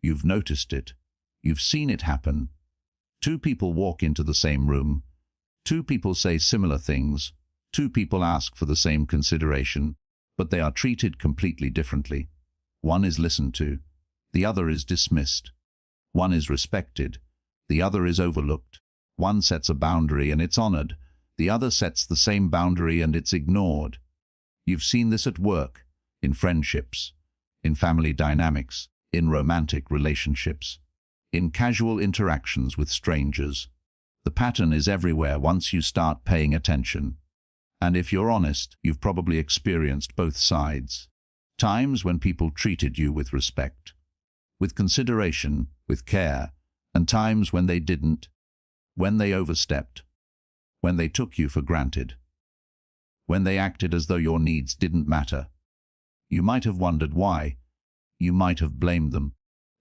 You've noticed it. You've seen it happen. Two people walk into the same room. Two people say similar things. Two people ask for the same consideration, but they are treated completely differently. One is listened to. The other is dismissed. One is respected. The other is overlooked. One sets a boundary and it's honored. The other sets the same boundary and it's ignored. You've seen this at work, in friendships, in family dynamics, in romantic relationships, in casual interactions with strangers. The pattern is everywhere once you start paying attention. And if you're honest, you've probably experienced both sides. Times when people treated you with respect, with consideration, with care, and times when they didn't, when they overstepped, when they took you for granted, when they acted as though your needs didn't matter. You might have wondered why. You might have blamed them.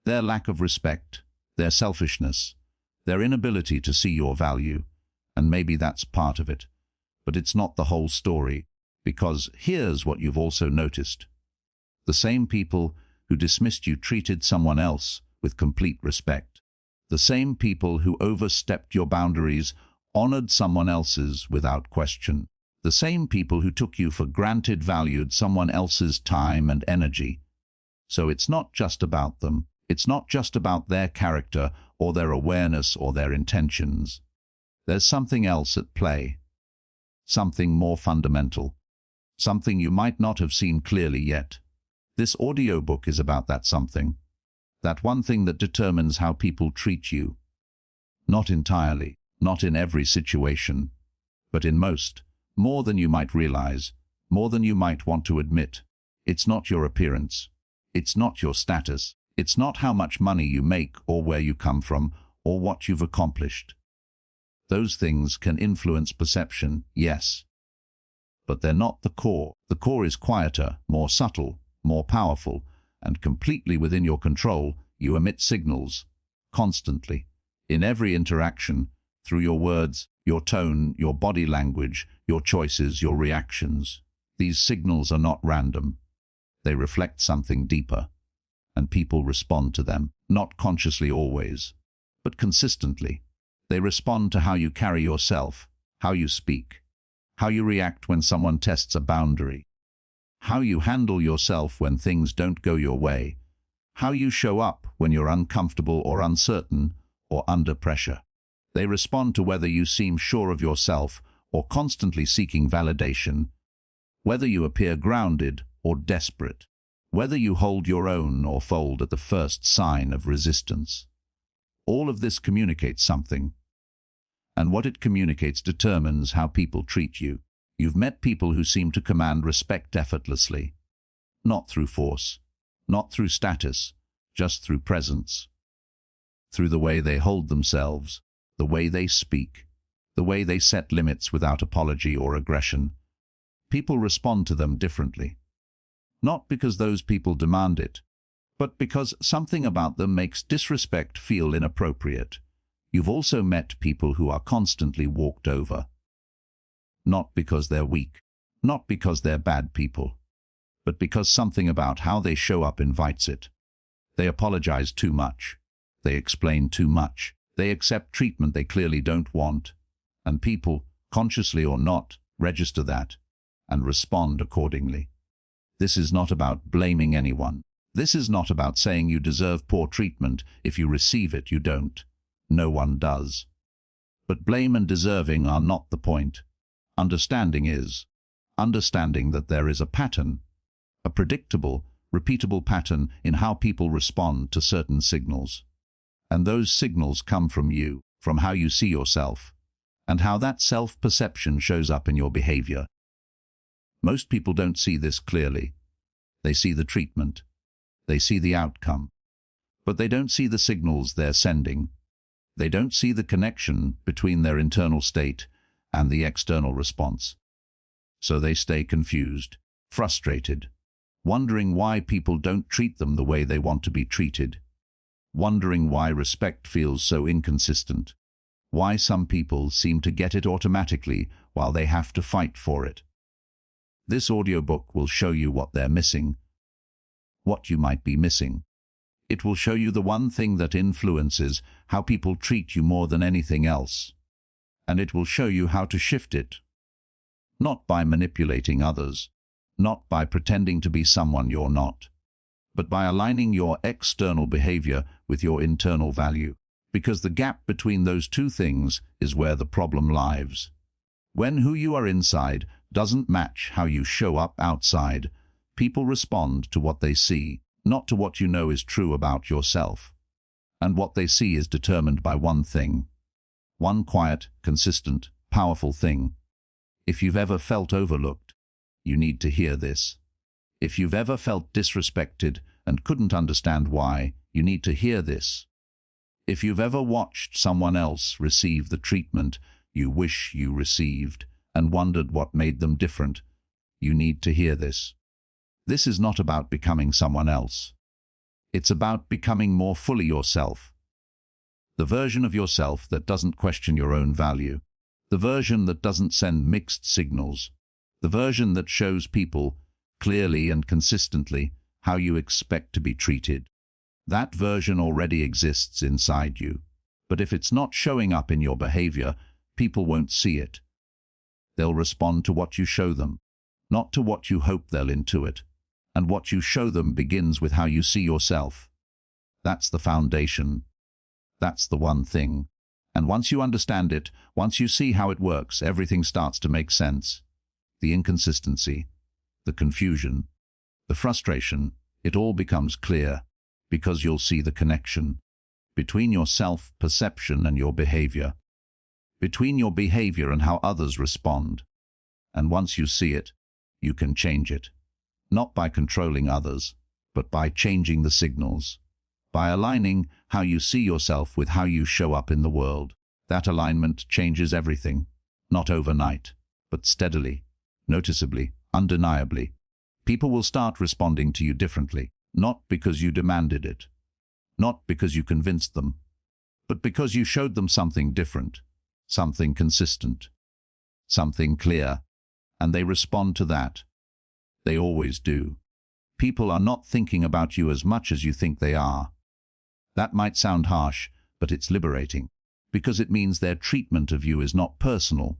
Their lack of respect, their selfishness, their inability to see your value, and maybe that's part of it. But it's not the whole story, because here's what you've also noticed. The same people who dismissed you treated someone else with complete respect. The same people who overstepped your boundaries honored someone else's without question. The same people who took you for granted valued someone else's time and energy. So it's not just about them. It's not just about their character or their awareness or their intentions. There's something else at play. Something more fundamental. Something you might not have seen clearly yet. This audiobook is about that something. That one thing that determines how people treat you. Not entirely, not in every situation, but in most. More than you might realize, more than you might want to admit. It's not your appearance. It's not your status. It's not how much money you make or where you come from or what you've accomplished. Those things can influence perception, yes. But they're not the core. The core is quieter, more subtle, more powerful, and completely within your control. You emit signals, constantly, in every interaction, through your words, your tone, your body language, your choices, your reactions. These signals are not random. They reflect something deeper, and people respond to them, not consciously always, but consistently. They respond to how you carry yourself, how you speak, how you react when someone tests a boundary, how you handle yourself when things don't go your way, how you show up when you're uncomfortable or uncertain or under pressure. They respond to whether you seem sure of yourself or constantly seeking validation, whether you appear grounded or desperate, whether you hold your own or fold at the first sign of resistance. All of this communicates something, and what it communicates determines how people treat you. You've met people who seem to command respect effortlessly, not through force, not through status, just through presence, through the way they hold themselves, the way they speak, the way they set limits without apology or aggression. People respond to them differently, not because those people demand it, but because something about them makes disrespect feel inappropriate. You've also met people who are constantly walked over, not because they're weak, not because they're bad people, but because something about how they show up invites it. They apologize too much. They explain too much. They accept treatment they clearly don't want. And people, consciously or not, register that and respond accordingly. This is not about blaming anyone. This is not about saying you deserve poor treatment. If you receive it, you don't. No one does. But blame and deserving are not the point. Understanding is. Understanding that there is a pattern, a predictable, repeatable pattern in how people respond to certain signals. And those signals come from you, from how you see yourself, and how that self-perception shows up in your behavior. Most people don't see this clearly. They see the treatment. They see the outcome. But they don't see the signals they're sending. They don't see the connection between their internal state and the external response. So they stay confused, frustrated, wondering why people don't treat them the way they want to be treated, wondering why respect feels so inconsistent, why some people seem to get it automatically while they have to fight for it. This audiobook will show you what they're missing, what you might be missing. It will show you the one thing that influences how people treat you more than anything else. And it will show you how to shift it. Not by manipulating others, not by pretending to be someone you're not, but by aligning your external behavior with your internal value. Because the gap between those two things is where the problem lies. When who you are inside doesn't match how you show up outside, people respond to what they see, not to what you know is true about yourself. And what they see is determined by one thing. One quiet, consistent, powerful thing. If you've ever felt overlooked, you need to hear this. If you've ever felt disrespected and couldn't understand why, you need to hear this. If you've ever watched someone else receive the treatment you wish you received and wondered what made them different, you need to hear this. This is not about becoming someone else. It's about becoming more fully yourself. The version of yourself that doesn't question your own value. The version that doesn't send mixed signals. The version that shows people clearly and consistently how you expect to be treated. That version already exists inside you. But if it's not showing up in your behavior, people won't see it. They'll respond to what you show them, not to what you hope they'll intuit. And what you show them begins with how you see yourself. That's the foundation. That's the one thing. And once you understand it, once you see how it works, everything starts to make sense. The inconsistency, the confusion, the frustration, it all becomes clear because you'll see the connection between your self-perception and your behavior, between your behavior and how others respond. And once you see it, you can change it. Not by controlling others, but by changing the signals, by aligning how you see yourself with how you show up in the world. That alignment changes everything, not overnight, but steadily, noticeably, undeniably. People will start responding to you differently, not because you demanded it, not because you convinced them, but because you showed them something different, something consistent, something clear, and they respond to that. They always do. People are not thinking about you as much as you think they are. That might sound harsh, but it's liberating, because it means their treatment of you is not personal,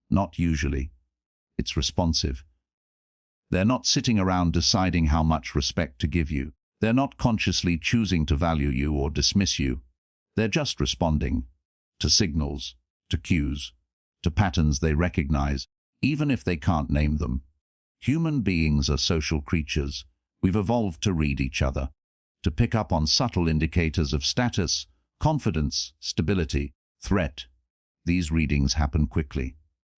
not usually. It's responsive. They're not sitting around deciding how much respect to give you. They're not consciously choosing to value you or dismiss you. They're just responding to signals, to cues, to patterns they recognize, even if they can't name them. Human beings are social creatures. We've evolved to read each other, to pick up on subtle indicators of status, confidence, stability, threat. These readings happen quickly,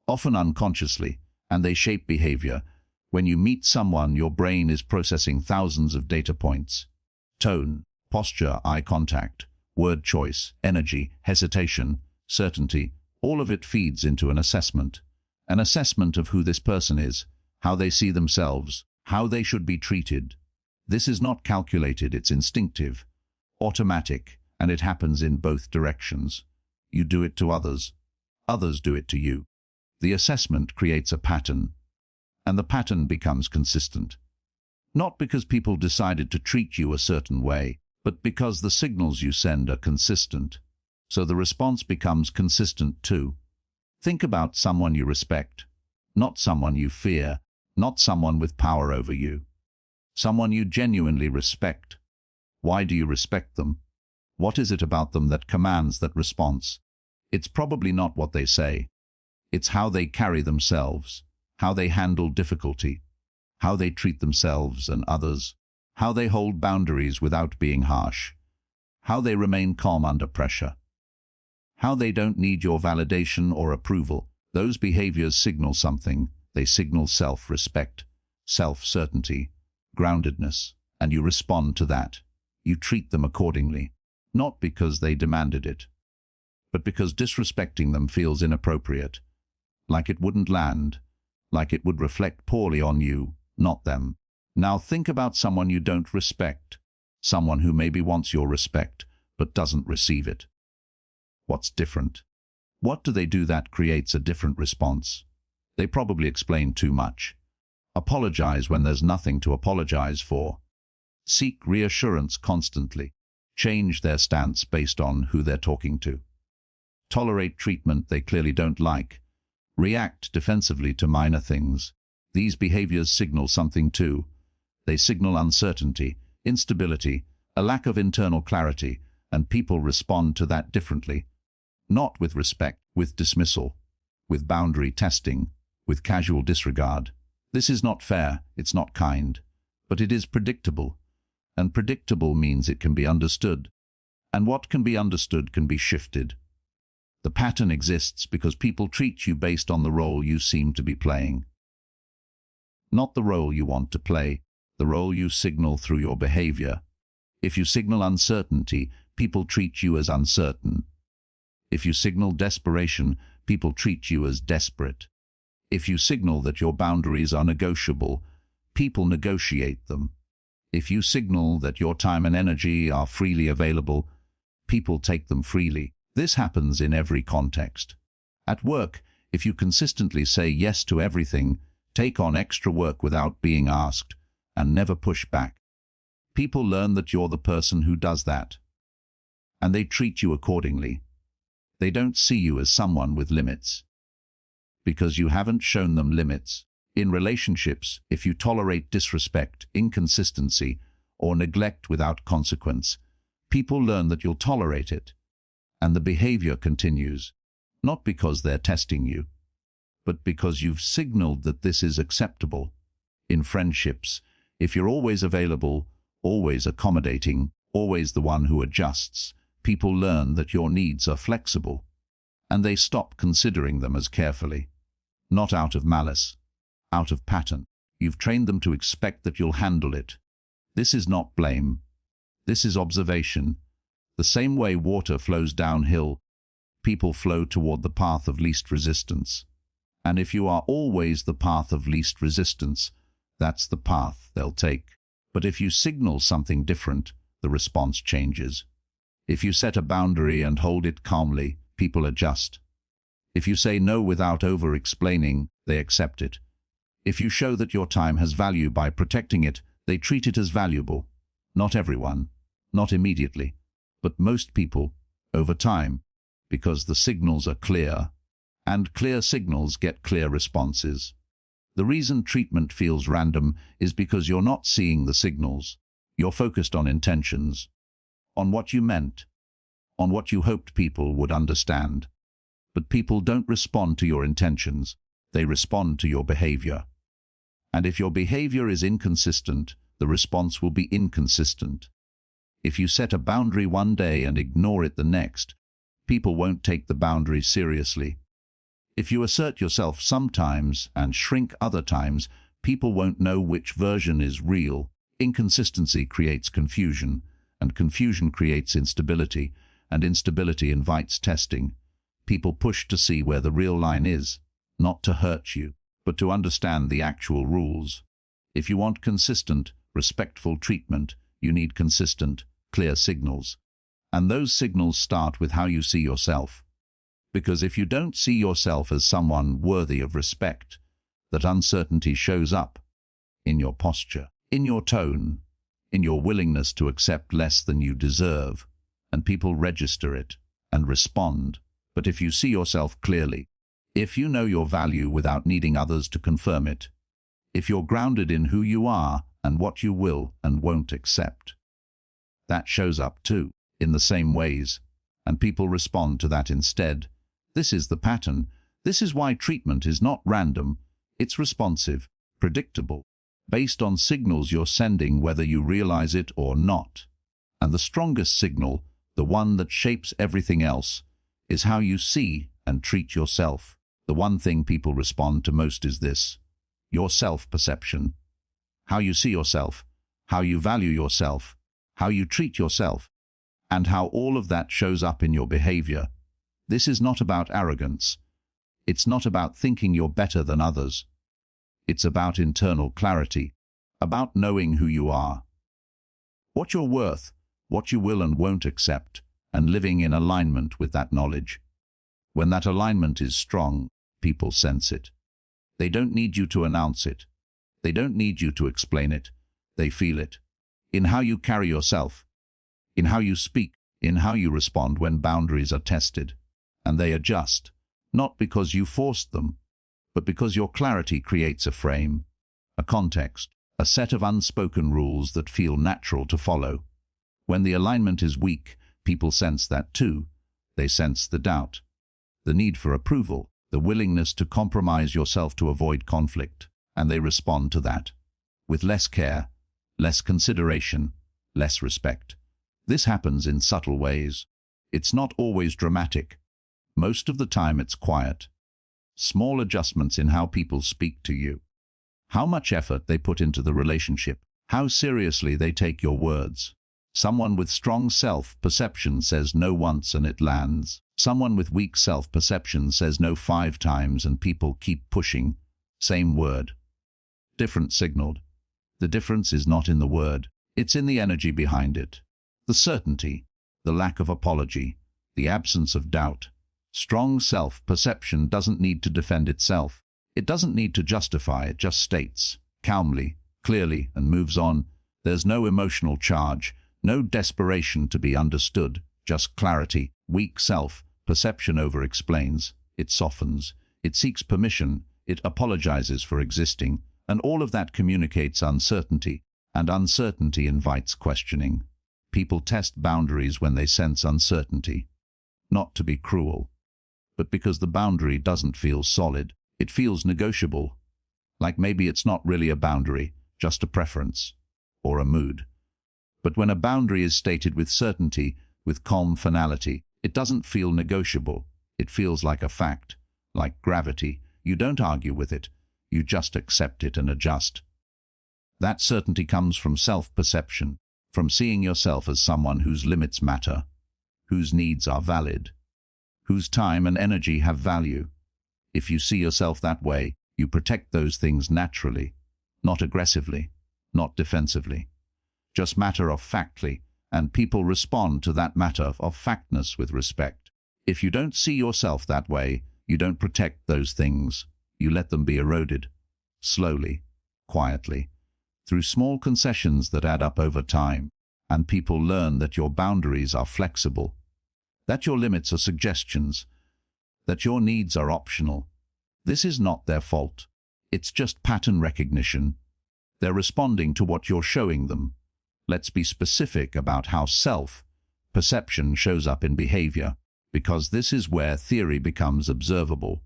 often unconsciously, and they shape behavior. When you meet someone, your brain is processing thousands of data points. Tone, posture, eye contact, word choice, energy, hesitation, certainty, all of it feeds into an assessment of who this person is, how they see themselves, how they should be treated. This is not calculated, it's instinctive, automatic, and it happens in both directions. You do it to others. Others do it to you. The assessment creates a pattern, and the pattern becomes consistent. Not because people decided to treat you a certain way, but because the signals you send are consistent. So the response becomes consistent too. Think about someone you respect, not someone you fear, not someone with power over you. Someone you genuinely respect. Why do you respect them? What is it about them that commands that response? It's probably not what they say. It's how they carry themselves, how they handle difficulty, how they treat themselves and others, how they hold boundaries without being harsh, how they remain calm under pressure, how they don't need your validation or approval. Those behaviors signal something. They signal self-respect, self-certainty, groundedness, and you respond to that. You treat them accordingly, not because they demanded it, but because disrespecting them feels inappropriate, like it wouldn't land, like it would reflect poorly on you, not them. Now think about someone you don't respect, someone who maybe wants your respect, but doesn't receive it. What's different? What do they do that creates a different response? They probably explain too much. Apologize when there's nothing to apologize for. seek reassurance constantly, change their stance based on who they're talking to, tolerate treatment they clearly don't like, react defensively to minor things. These behaviors signal something too. They signal uncertainty, instability, a lack of internal clarity, and people respond to that differently. Not with respect, with dismissal, with boundary testing, with casual disregard. This is not fair, it's not kind, but it is predictable. And predictable means it can be understood. And what can be understood can be shifted. The pattern exists because people treat you based on the role you seem to be playing. Not the role you want to play, the role you signal through your behavior. If you signal uncertainty, people treat you as uncertain. If you signal desperation, people treat you as desperate. If you signal that your boundaries are negotiable, people negotiate them. If you signal that your time and energy are freely available, people take them freely. This happens in every context. At work, if you consistently say yes to everything, take on extra work without being asked, and never push back, people learn that you're the person who does that. And they treat you accordingly. They don't see you as someone with limits, because you haven't shown them limits. In relationships, if you tolerate disrespect, inconsistency, or neglect without consequence, people learn that you'll tolerate it, and the behavior continues, not because they're testing you, but because you've signaled that this is acceptable. In friendships, if you're always available, always accommodating, always the one who adjusts, people learn that your needs are flexible, and they stop considering them as carefully. Not out of malice, out of pattern. You've trained them to expect that you'll handle it. This is not blame. This is observation. The same way water flows downhill, people flow toward the path of least resistance. And if you are always the path of least resistance, that's the path they'll take. But if you signal something different, the response changes. If you set a boundary and hold it calmly, people adjust. If you say no without over-explaining, they accept it. If you show that your time has value by protecting it, they treat it as valuable. Not everyone, not immediately, but most people, over time, because the signals are clear, and clear signals get clear responses. The reason treatment feels random is because you're not seeing the signals. You're focused on intentions, on what you meant, on what you hoped people would understand. But people don't respond to your intentions, they respond to your behavior. And if your behavior is inconsistent, the response will be inconsistent. If you set a boundary one day and ignore it the next, people won't take the boundary seriously. If you assert yourself sometimes and shrink other times, people won't know which version is real. Inconsistency creates confusion, and confusion creates instability, and instability invites testing. People push to see where the real line is, not to hurt you, but to understand the actual rules. If you want consistent, respectful treatment, you need consistent, clear signals. And those signals start with how you see yourself. Because if you don't see yourself as someone worthy of respect, that uncertainty shows up in your posture, in your tone, in your willingness to accept less than you deserve, and people register it and respond. But if you see yourself clearly, if you know your value without needing others to confirm it, if you're grounded in who you are and what you will and won't accept, that shows up too, in the same ways, and people respond to that instead. This is the pattern. This is why treatment is not random. It's responsive, predictable, based on signals you're sending whether you realize it or not. And the strongest signal, the one that shapes everything else, is how you see and treat yourself. The one thing people respond to most is this: your self-perception. How you see yourself, how you value yourself, how you treat yourself, and how all of that shows up in your behavior. This is not about arrogance. It's not about thinking you're better than others. It's about internal clarity, about knowing who you are, what you're worth, what you will and won't accept, and living in alignment with that knowledge. When that alignment is strong, people sense it. They don't need you to announce it. They don't need you to explain it. They feel it. in how you carry yourself, in how you speak, in how you respond when boundaries are tested. And they adjust, not because you forced them, but because your clarity creates a frame, a context, a set of unspoken rules that feel natural to follow. When the alignment is weak, people sense that too. They sense the doubt, the need for approval, the willingness to compromise yourself to avoid conflict, and they respond to that with less care, less consideration, less respect. This happens in subtle ways. It's not always dramatic. Most of the time it's quiet. Small adjustments in how people speak to you, how much effort they put into the relationship, how seriously they take your words. Someone with strong self-perception says no once and it lands. Someone with weak self-perception says no 5 times and people keep pushing. Same word, different signaled. The difference is not in the word, it's in the energy behind it. The certainty, the lack of apology, the absence of doubt. Strong self-perception doesn't need to defend itself. It doesn't need to justify, it just states, calmly, clearly, and moves on. There's no emotional charge, no desperation to be understood, just clarity. Weak self-perception over-explains, it softens, it seeks permission, it apologizes for existing, and all of that communicates uncertainty, and uncertainty invites questioning. People test boundaries when they sense uncertainty, not to be cruel, but because the boundary doesn't feel solid. It feels negotiable, like maybe it's not really a boundary, just a preference, or a mood. But when a boundary is stated with certainty, with calm finality, it doesn't feel negotiable. It feels like a fact, like gravity. You don't argue with it, you just accept it and adjust. That certainty comes from self-perception, from seeing yourself as someone whose limits matter, whose needs are valid, whose time and energy have value. If you see yourself that way, you protect those things naturally, not aggressively, not defensively, just matter-of-factly, and people respond to that matter-of-factness with respect. If you don't see yourself that way, you don't protect those things. You let them be eroded, slowly, quietly, through small concessions that add up over time, and people learn that your boundaries are flexible, that your limits are suggestions, that your needs are optional. This is not their fault. It's just pattern recognition. They're responding to what you're showing them. Let's be specific about how self-perception shows up in behavior, because this is where theory becomes observable,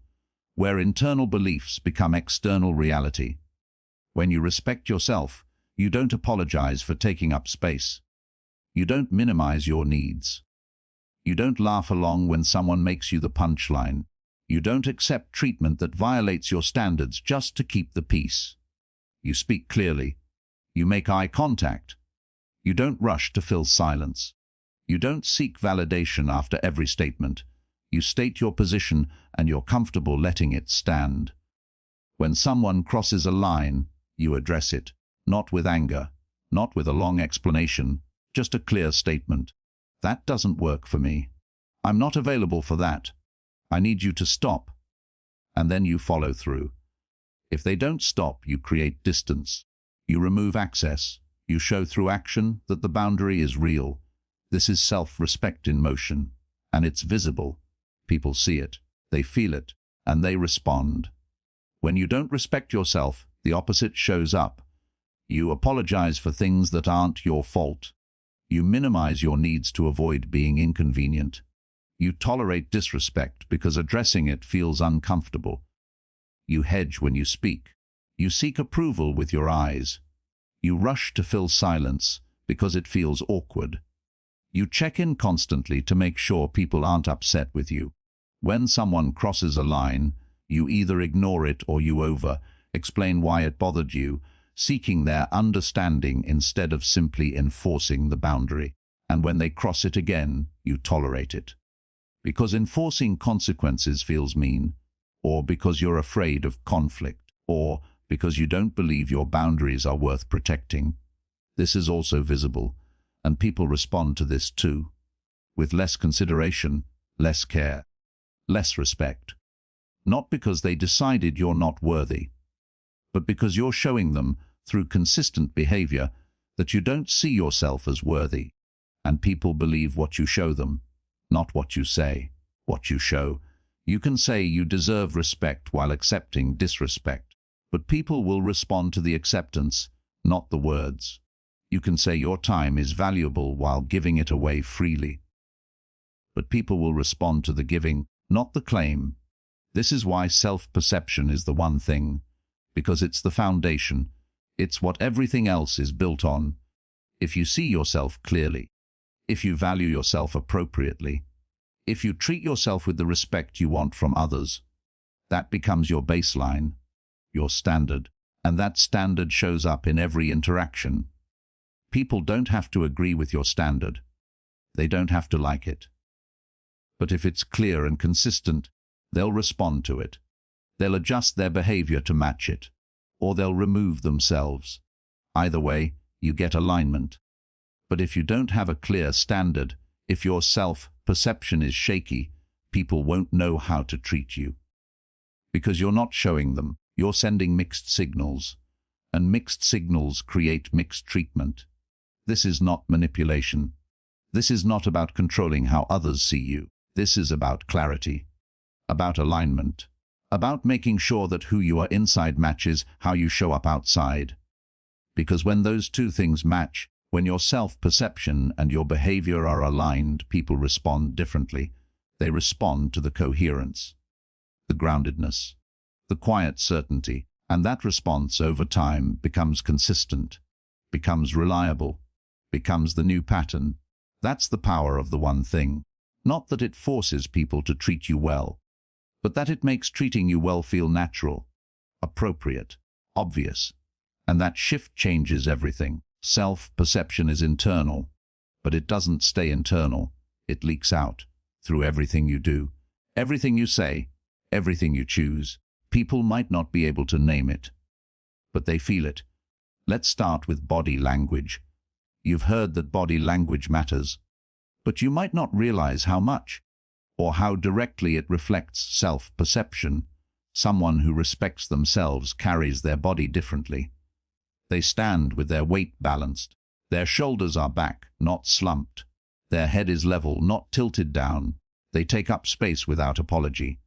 where internal beliefs become external reality. When you respect yourself, you don't apologize for taking up space. You don't minimize your needs. You don't laugh along when someone makes you the punchline. You don't accept treatment that violates your standards just to keep the peace. You speak clearly. You make eye contact. You don't rush to fill silence. You don't seek validation after every statement. You state your position and you're comfortable letting it stand. When someone crosses a line, you address it, not with anger, not with a long explanation, just a clear statement. That doesn't work for me. I'm not available for that. I need you to stop. And then you follow through. If they don't stop, you create distance. You remove access. You show through action that the boundary is real. This is self-respect in motion, and it's visible. People see it, they feel it, and they respond. When you don't respect yourself, the opposite shows up. You apologize for things that aren't your fault. You minimize your needs to avoid being inconvenient. You tolerate disrespect because addressing it feels uncomfortable. You hedge when you speak. You seek approval with your eyes. You rush to fill silence because it feels awkward. You check in constantly to make sure people aren't upset with you. When someone crosses a line, you either ignore it or you explain why it bothered you, seeking their understanding instead of simply enforcing the boundary. And when they cross it again, you tolerate it. Because enforcing consequences feels mean, or because you're afraid of conflict, or because you don't believe your boundaries are worth protecting. This is also visible, and people respond to this too, with less consideration, less care, less respect. Not because they decided you're not worthy, but because you're showing them, through consistent behavior, that you don't see yourself as worthy, and people believe what you show them, not what you say, what you show. You can say you deserve respect while accepting disrespect, but people will respond to the acceptance, not the words. You can say your time is valuable while giving it away freely, but people will respond to the giving, not the claim. This is why self-perception is the one thing, because it's the foundation. It's what everything else is built on. If you see yourself clearly, if you value yourself appropriately, if you treat yourself with the respect you want from others, that becomes your baseline, your standard, and that standard shows up in every interaction. People don't have to agree with your standard. They don't have to like it. But if it's clear and consistent, they'll respond to it. They'll adjust their behavior to match it, or they'll remove themselves. Either way, you get alignment. But if you don't have a clear standard, if your self-perception is shaky, people won't know how to treat you. Because you're not showing them, you're sending mixed signals, and mixed signals create mixed treatment. This is not manipulation. This is not about controlling how others see you. This is about clarity, about alignment, about making sure that who you are inside matches how you show up outside. Because when those two things match, when your self-perception and your behavior are aligned, people respond differently. They respond to the coherence, the groundedness, the quiet certainty, and that response over time becomes consistent, becomes reliable, becomes the new pattern. That's the power of the one thing. Not that it forces people to treat you well, but that it makes treating you well feel natural, appropriate, obvious. And that shift changes everything. Self-perception is internal, but it doesn't stay internal. It leaks out through everything you do, everything you say, everything you choose. People might not be able to name it, but they feel it. Let's start with body language. You've heard that body language matters, but you might not realize how much, or how directly it reflects self-perception. Someone who respects themselves carries their body differently. They stand with their weight balanced. Their shoulders are back, not slumped. Their head is level, not tilted down. They take up space without apology.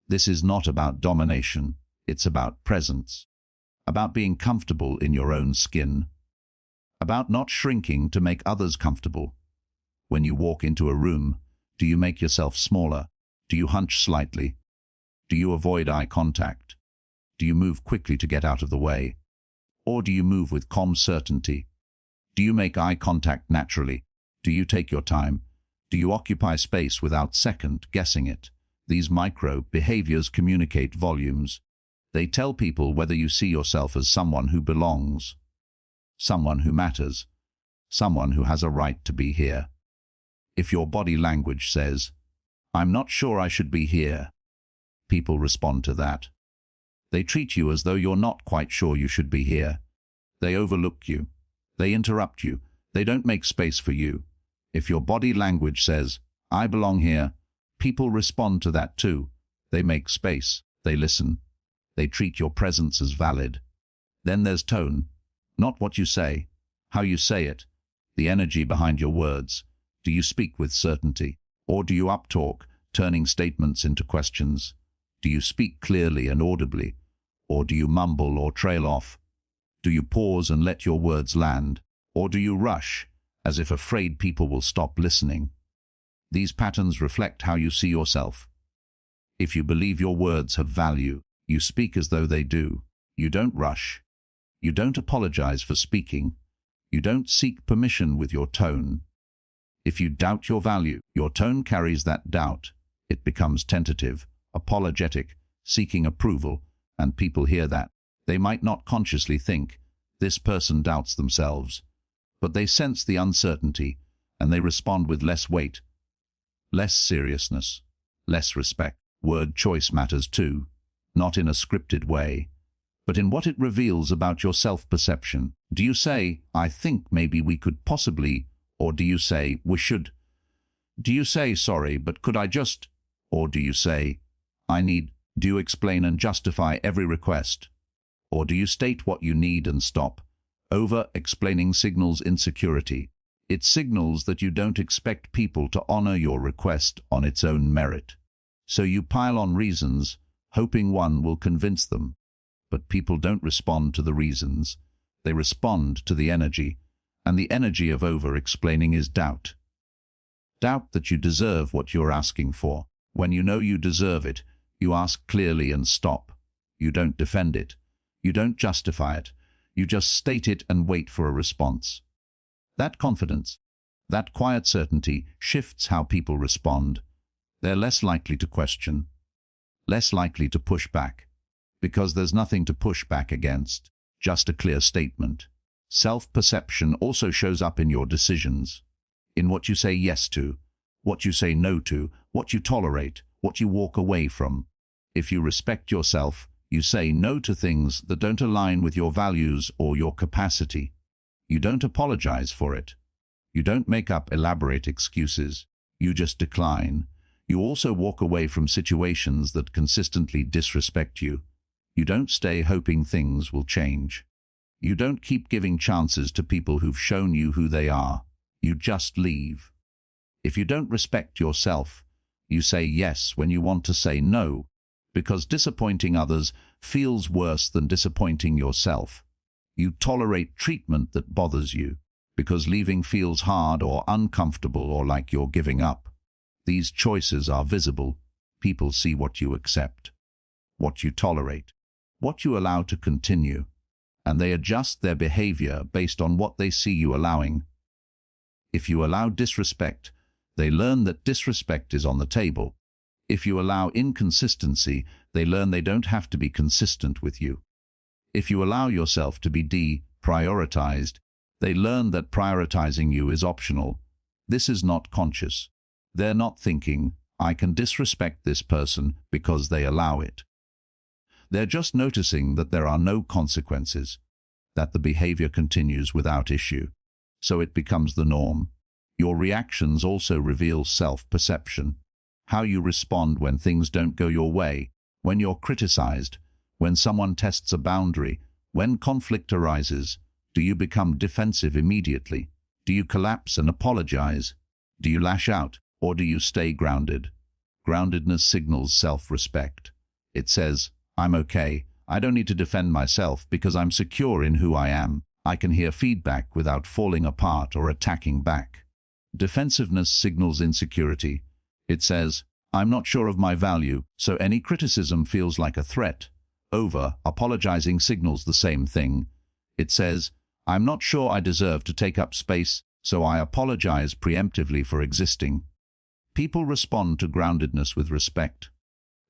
This is not about domination. It's about presence, about being comfortable in your own skin, about not shrinking to make others comfortable. When you walk into a room, do you make yourself smaller? Do you hunch slightly? Do you avoid eye contact? Do you move quickly to get out of the way? Or do you move with calm certainty? Do you make eye contact naturally? Do you take your time? Do you occupy space without second-guessing it? These micro-behaviors communicate volumes. They tell people whether you see yourself as someone who belongs, someone who matters, someone who has a right to be here. If your body language says, "I'm not sure I should be here," people respond to that. They treat you as though you're not quite sure you should be here. They overlook you. They interrupt you. They don't make space for you. If your body language says, "I belong here," people respond to that too. They make space. They listen. They treat your presence as valid. Then there's tone. Not what you say, how you say it, the energy behind your words. Do you speak with certainty? Or do you uptalk, turning statements into questions? Do you speak clearly and audibly? Or do you mumble or trail off? Do you pause and let your words land? Or do you rush, as if afraid people will stop listening? These patterns reflect how you see yourself. If you believe your words have value, you speak as though they do. You don't rush. You don't apologize for speaking. You don't seek permission with your tone. If you doubt your value, your tone carries that doubt. It becomes tentative, apologetic, seeking approval, and people hear that. They might not consciously think, "This person doubts themselves," but they sense the uncertainty, and they respond with less weight, less seriousness, less respect. Word choice matters too, not in a scripted way, but in what it reveals about your self-perception. Do you say, "I think maybe we could possibly," or do you say, "We should"? Do you say, "Sorry, but could I just," or do you say, "I need"? Do you explain and justify every request? Or do you state what you need and stop? Over-explaining signals insecurity. It signals that you don't expect people to honor your request on its own merit. So you pile on reasons, hoping one will convince them. But people don't respond to the reasons. They respond to the energy, and the energy of over-explaining is doubt. Doubt that you deserve what you're asking for. When you know you deserve it, you ask clearly and stop. You don't defend it. You don't justify it. You just state it and wait for a response. That confidence, that quiet certainty shifts how people respond. They're less likely to question, less likely to push back, because there's nothing to push back against, just a clear statement. Self-perception also shows up in your decisions, in what you say yes to, what you say no to, what you tolerate, what you walk away from. If you respect yourself, you say no to things that don't align with your values or your capacity. You don't apologize for it. You don't make up elaborate excuses. You just decline. You also walk away from situations that consistently disrespect you. You don't stay hoping things will change. You don't keep giving chances to people who've shown you who they are. You just leave. If you don't respect yourself, you say yes when you want to say no, because disappointing others feels worse than disappointing yourself. You tolerate treatment that bothers you, because leaving feels hard or uncomfortable or like you're giving up. These choices are visible. People see what you accept, what you tolerate, what you allow to continue, and they adjust their behavior based on what they see you allowing. If you allow disrespect, they learn that disrespect is on the table. If you allow inconsistency, they learn they don't have to be consistent with you. If you allow yourself to be deprioritized, they learn that prioritizing you is optional. This is not conscious. They're not thinking, I can disrespect this person because they allow it. They're just noticing that there are no consequences, that the behavior continues without issue. So it becomes the norm. Your reactions also reveal self-perception. How you respond when things don't go your way, when you're criticized, when someone tests a boundary, when conflict arises. Do you become defensive immediately? Do you collapse and apologize? Do you lash out, or do you stay grounded? Groundedness signals self-respect. It says, I'm okay. I don't need to defend myself because I'm secure in who I am. I can hear feedback without falling apart or attacking back. Defensiveness signals insecurity. It says, I'm not sure of my value, so any criticism feels like a threat. Over-apologizing signals the same thing. It says, I'm not sure I deserve to take up space, so I apologize preemptively for existing. People respond to groundedness with respect.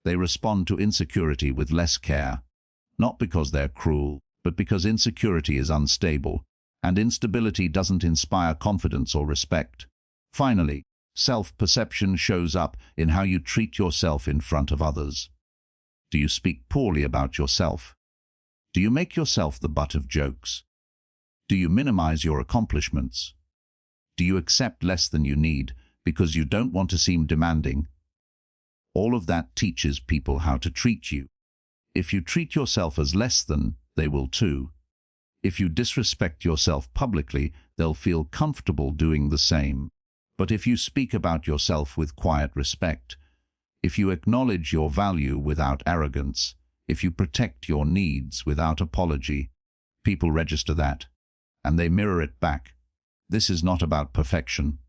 They respond to insecurity with less care, not because they're cruel, but because insecurity is unstable, and instability doesn't inspire confidence or respect. Finally, self-perception shows up in how you treat yourself in front of others. Do you speak poorly about yourself? Do you make yourself the butt of jokes? Do you minimize your accomplishments? Do you accept less than you need because you don't want to seem demanding? All of that teaches people how to treat you. If you treat yourself as less than, they will too. If you disrespect yourself publicly, they'll feel comfortable doing the same. But if you speak about yourself with quiet respect, if you acknowledge your value without arrogance, if you protect your needs without apology, people register that, and they mirror it back. This is not about perfection.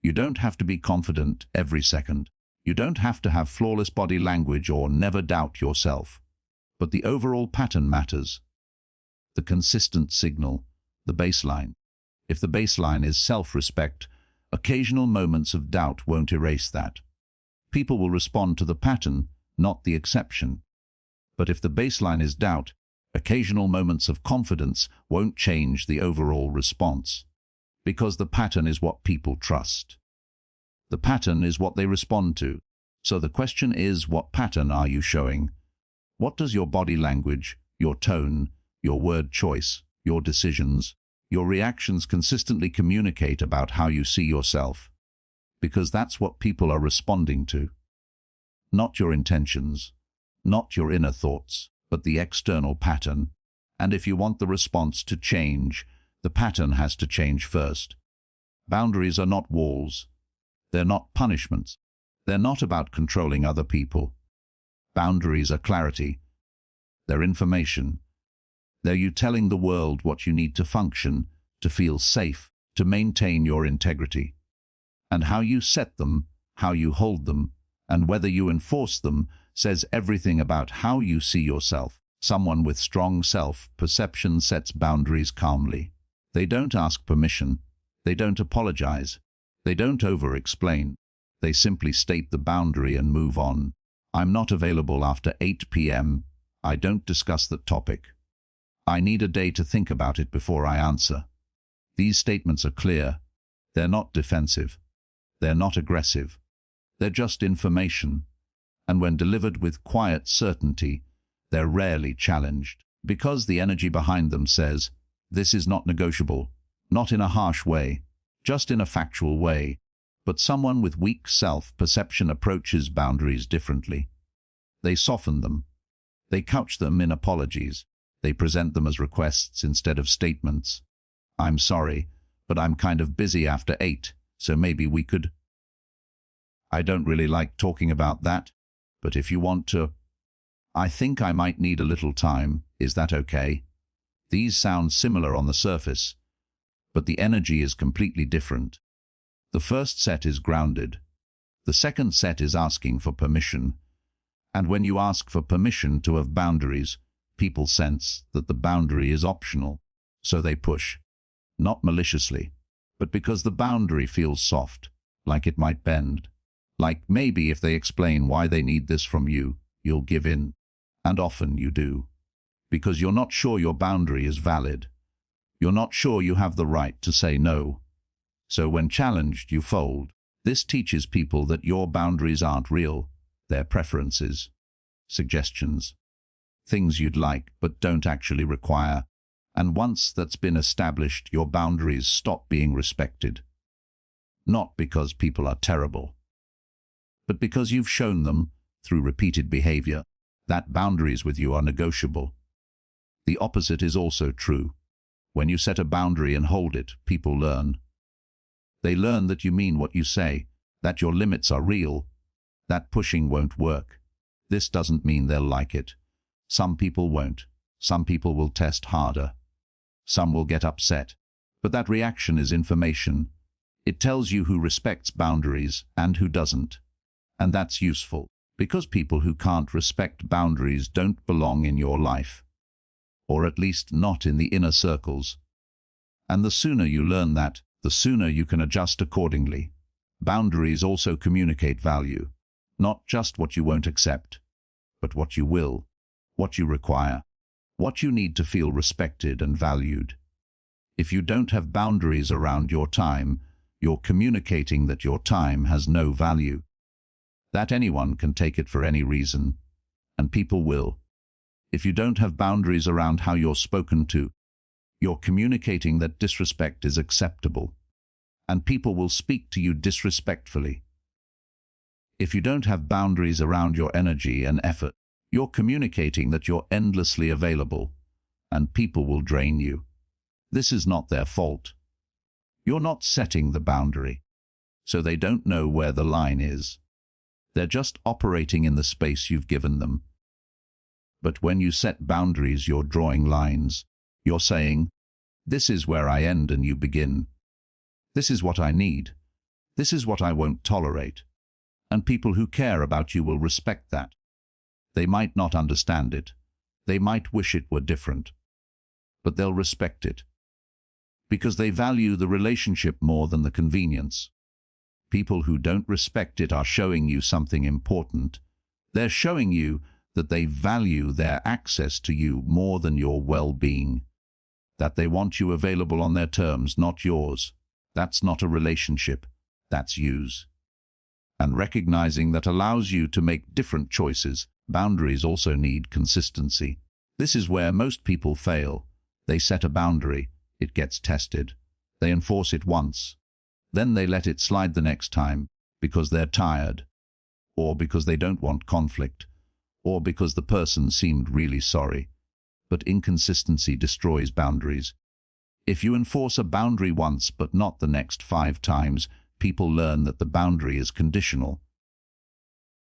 You don't have to be confident every second. You don't have to have flawless body language or never doubt yourself. But the overall pattern matters. The consistent signal, the baseline. If the baseline is self-respect, occasional moments of doubt won't erase that. People will respond to the pattern, not the exception. But if the baseline is doubt, occasional moments of confidence won't change the overall response. Because the pattern is what people trust. The pattern is what they respond to. So the question is, what pattern are you showing? What does your body language, your tone, your word choice, your decisions, your reactions consistently communicate about how you see yourself? Because that's what people are responding to. Not your intentions, not your inner thoughts, but the external pattern. And if you want the response to change, The pattern has to change first. Boundaries are not walls. They're not punishments. They're not about controlling other people. Boundaries are clarity. They're information. They're you telling the world what you need to function, to feel safe, to maintain your integrity. And how you set them, how you hold them, and whether you enforce them says everything about how you see yourself. Someone with strong self-perception sets boundaries calmly. They don't ask permission. They don't apologize. They don't over-explain. They simply state the boundary and move on. I'm not available after 8 p.m. I don't discuss that topic. I need a day to think about it before I answer. These statements are clear. They're not defensive. They're not aggressive. They're just information. And when delivered with quiet certainty, they're rarely challenged, because the energy behind them says, this is not negotiable, not in a harsh way, just in a factual way. But someone with weak self-perception approaches boundaries differently. They soften them. They couch them in apologies. They present them as requests instead of statements. I'm sorry, but I'm kind of busy after 8, so maybe we could. I don't really like talking about that, but if you want to, I think I might need a little time. Is that okay? These sound similar on the surface, but the energy is completely different. The first set is grounded. The second set is asking for permission. And when you ask for permission to have boundaries, people sense that the boundary is optional. So they push, not maliciously, but because the boundary feels soft, like it might bend. Like maybe if they explain why they need this from you, you'll give in. And often you do. Because you're not sure your boundary is valid. You're not sure you have the right to say no. So when challenged, you fold. This teaches people that your boundaries aren't real. They're preferences, suggestions, things you'd like but don't actually require. And once that's been established, your boundaries stop being respected. Not because people are terrible, but because you've shown them, through repeated behavior, that boundaries with you are negotiable. The opposite is also true. When you set a boundary and hold it, people learn. They learn that you mean what you say, that your limits are real, that pushing won't work. This doesn't mean they'll like it. Some people won't. Some people will test harder. Some will get upset. But that reaction is information. It tells you who respects boundaries and who doesn't. And that's useful, because people who can't respect boundaries don't belong in your life. Or at least not in the inner circles. And the sooner you learn that, the sooner you can adjust accordingly. Boundaries also communicate value. Not just what you won't accept, but what you will, what you require, what you need to feel respected and valued. If you don't have boundaries around your time, you're communicating that your time has no value. That anyone can take it for any reason, and people will. If you don't have boundaries around how you're spoken to, you're communicating that disrespect is acceptable, and people will speak to you disrespectfully. If you don't have boundaries around your energy and effort, you're communicating that you're endlessly available, and people will drain you. This is not their fault. You're not setting the boundary, so they don't know where the line is. They're just operating in the space you've given them. But when you set boundaries, you're drawing lines. You're saying, this is where I end and you begin. This is what I need. This is what I won't tolerate. And people who care about you will respect that. They might not understand it. They might wish it were different. But they'll respect it. Because they value the relationship more than the convenience. People who don't respect it are showing you something important. They're showing you that they value their access to you more than your well-being. That they want you available on their terms, not yours. That's not a relationship. That's use. And recognizing that allows you to make different choices. Boundaries also need consistency. This is where most people fail. They set a boundary. It gets tested. They enforce it once. Then they let it slide the next time because they're tired, or because they don't want conflict, or because the person seemed really sorry. But inconsistency destroys boundaries. If you enforce a boundary once but not the next 5 times, people learn that the boundary is conditional.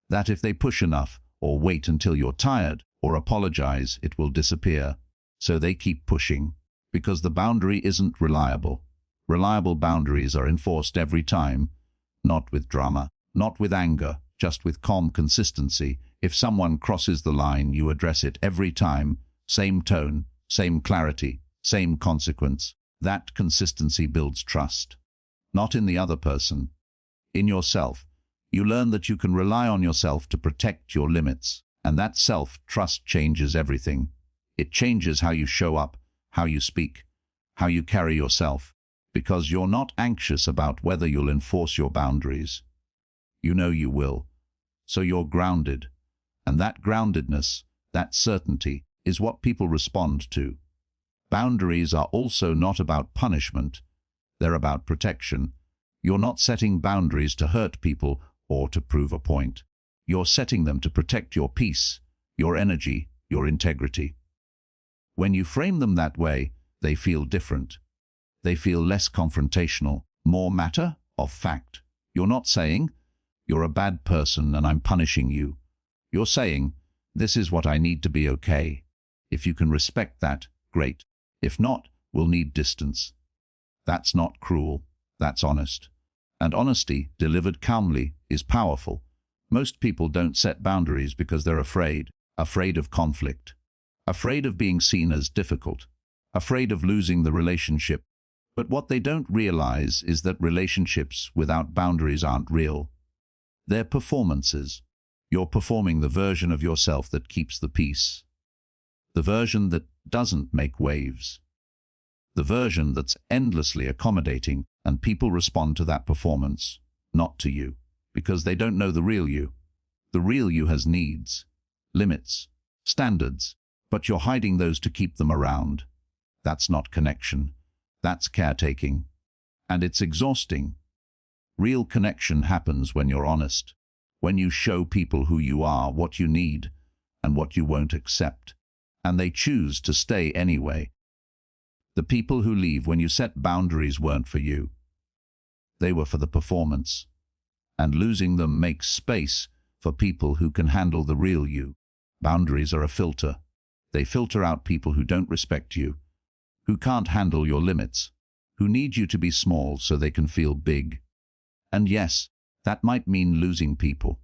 That if they push enough, or wait until you're tired, or apologize, it will disappear. So they keep pushing, because the boundary isn't reliable. Reliable boundaries are enforced every time, not with drama, not with anger, just with calm consistency. If someone crosses the line, you address it every time, same tone, same clarity, same consequence. That consistency builds trust. Not in the other person, in yourself. You learn that you can rely on yourself to protect your limits, and that self-trust changes everything. It changes how you show up, how you speak, how you carry yourself, because you're not anxious about whether you'll enforce your boundaries. You know you will, so you're grounded, and that groundedness, that certainty, is what people respond to. Boundaries are also not about punishment, they're about protection. You're not setting boundaries to hurt people or to prove a point. You're setting them to protect your peace, your energy, your integrity. When you frame them that way, they feel different. They feel less confrontational, more matter of fact. You're not saying, "You're a bad person and I'm punishing you." You're saying, "This is what I need to be okay. If you can respect that, great. If not, we'll need distance." That's not cruel, that's honest. And honesty, delivered calmly, is powerful. Most people don't set boundaries because they're afraid of conflict, afraid of being seen as difficult, afraid of losing the relationship. But what they don't realize is that relationships without boundaries aren't real. They're performances. You're performing the version of yourself that keeps the peace, the version that doesn't make waves, the version that's endlessly accommodating, and people respond to that performance, not to you, because they don't know the real you. The real you has needs, limits, standards, but you're hiding those to keep them around. That's not connection. That's caretaking. And it's exhausting. Real connection happens when you're honest, when you show people who you are, what you need, and what you won't accept, and they choose to stay anyway. The people who leave when you set boundaries weren't for you. They were for the performance. And losing them makes space for people who can handle the real you. Boundaries are a filter. They filter out people who don't respect you, who can't handle your limits, who need you to be small so they can feel big. And yes, that might mean losing people.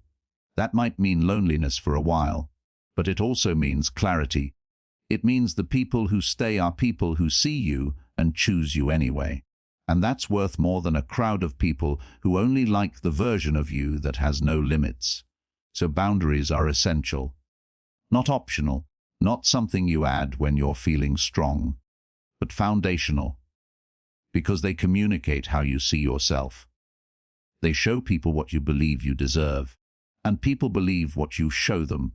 That might mean loneliness for a while. But it also means clarity. It means the people who stay are people who see you and choose you anyway. And that's worth more than a crowd of people who only like the version of you that has no limits. So boundaries are essential. Not optional, not something you add when you're feeling strong, but foundational. Because they communicate how you see yourself. They show people what you believe you deserve, and people believe what you show them.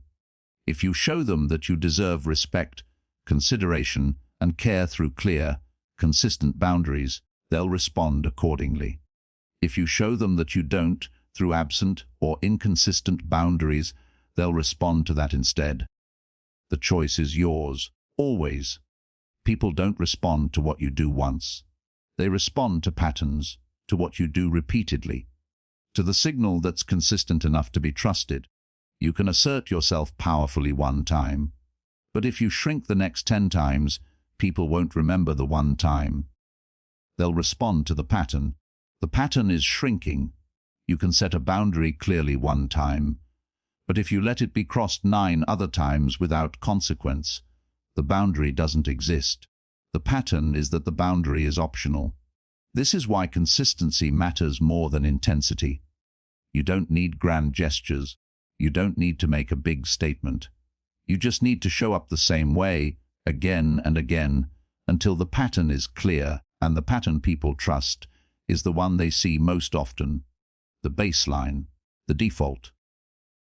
If you show them that you deserve respect, consideration, and care through clear, consistent boundaries, they'll respond accordingly. If you show them that you don't, through absent or inconsistent boundaries, they'll respond to that instead. The choice is yours, always. People don't respond to what you do once. They respond to patterns, to what you do repeatedly, to the signal that's consistent enough to be trusted. You can assert yourself powerfully one time, but if you shrink the next 10 times, people won't remember the one time. They'll respond to the pattern. The pattern is shrinking. You can set a boundary clearly one time, but if you let it be crossed 9 other times without consequence, the boundary doesn't exist. The pattern is that the boundary is optional. This is why consistency matters more than intensity. You don't need grand gestures. You don't need to make a big statement. You just need to show up the same way, again and again, until the pattern is clear, and the pattern people trust is the one they see most often. The baseline, the default.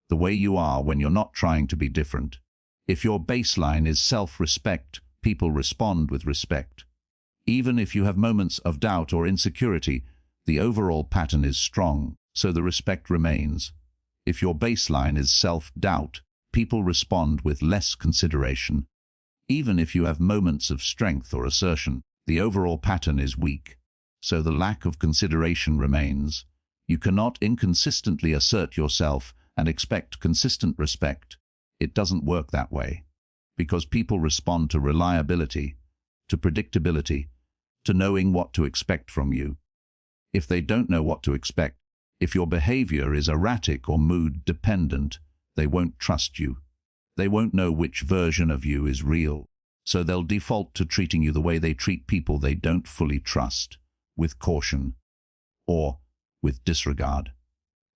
The way you are when you're not trying to be different. If your baseline is self-respect, people respond with respect. Even if you have moments of doubt or insecurity, the overall pattern is strong, so the respect remains. If your baseline is self-doubt, people respond with less consideration. Even if you have moments of strength or assertion, The overall pattern is weak, so the lack of consideration remains. You cannot inconsistently assert yourself and expect consistent respect. It doesn't work that way, because people respond to reliability, to predictability, to knowing what to expect from you. If they don't know what to expect, if your behavior is erratic or mood-dependent, they won't trust you. They won't know which version of you is real, so they'll default to treating you the way they treat people they don't fully trust, with caution or with disregard.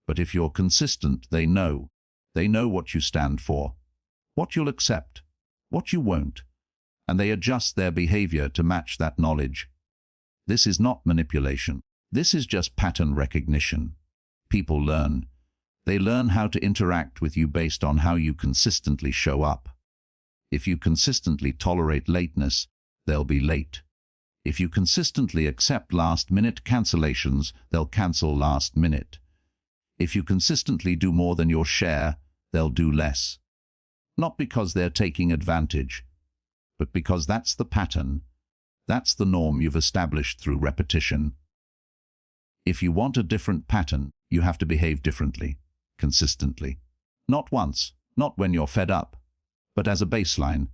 But if you're consistent, they know what you stand for, what you'll accept, what you won't, and they adjust their behavior to match that knowledge. This is not manipulation. This is just pattern recognition. People learn. They learn how to interact with you based on how you consistently show up. If you consistently tolerate lateness, they'll be late. If you consistently accept last-minute cancellations, they'll cancel last minute. If you consistently do more than your share, they'll do less. Not because they're taking advantage, but because that's the pattern. That's the norm you've established through repetition. If you want a different pattern, you have to behave differently, consistently. Not once, not when you're fed up, but as a baseline.